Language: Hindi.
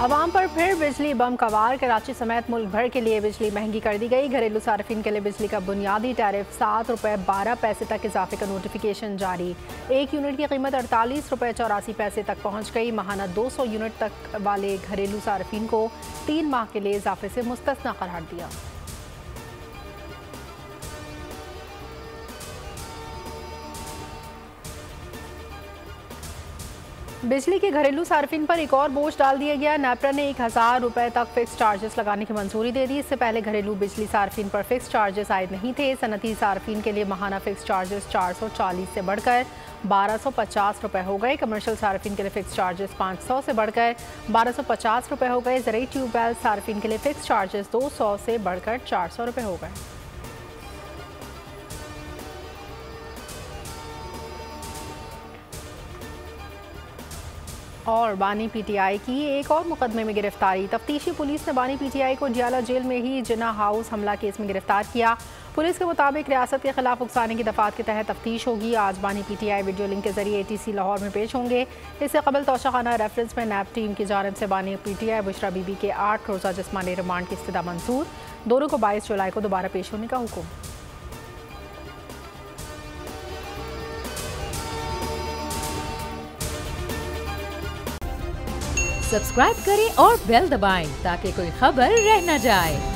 अवाम पर फिर बिजली बम का वार। कराची समेत मुल्क भर के लिए बिजली महंगी कर दी गई। घरेलू सार्फिन के लिए बिजली का बुनियादी टैरिफ ₹7.12 तक इजाफे का नोटिफिकेशन जारी। 1 यूनिट की कीमत ₹48.84 तक पहुँच गई। माहाना 200 यूनिट तक वाले घरेलू सार्फिन को 3 माह के लिए इजाफे से मुस्तस्ना करार दिया। बिजली के घरेलू सार्फिन पर एक और बोझ डाल दिया गया। नेपरा ने ₹1000 तक फिक्स चार्जेस लगाने की मंजूरी दे दी। इससे पहले घरेलू बिजली सार्फिन पर फिक्स चार्जेस आयद नहीं थे। सनती सार्फिन के लिए माहाना फिक्स चार्जेस 440 से बढ़कर ₹1250 हो गए। कमर्शियल सार्फिन के लिए फिक्स चार्जेस 500 से बढ़कर ₹1250 हो गए। ज़रूरी ट्यूबवेल सार्फिन के लिए फिक्स चार्जेस 200 से बढ़कर ₹400 हो गए। और बानी पीटीआई की एक और मुकदमे में गिरफ्तारी। तफ्तीशी पुलिस ने बानी पीटीआई को जियाला जेल में ही जिन्ना हाउस हमला केस में गिरफ्तार किया। पुलिस के मुताबिक रियासत के खिलाफ उकसाने की दफात के तहत तफ्तीश होगी। आज बानी पीटीआई वीडियो लिंक के जरिए ATC लाहौर में पेश होंगे। इससे कबल तोशाखाना रेफरेंस में नैब टीम की जानिब से बानी पीटीआई बुशरा बीबी के 8 रोज़ा जिस्मानी रिमांड की इस्तदा मंजूर। दोनों को 22 जुलाई को दोबारा पेश होने का हुक्म। सब्सक्राइब करें और बेल दबाएं ताकि कोई खबर रह न जाए।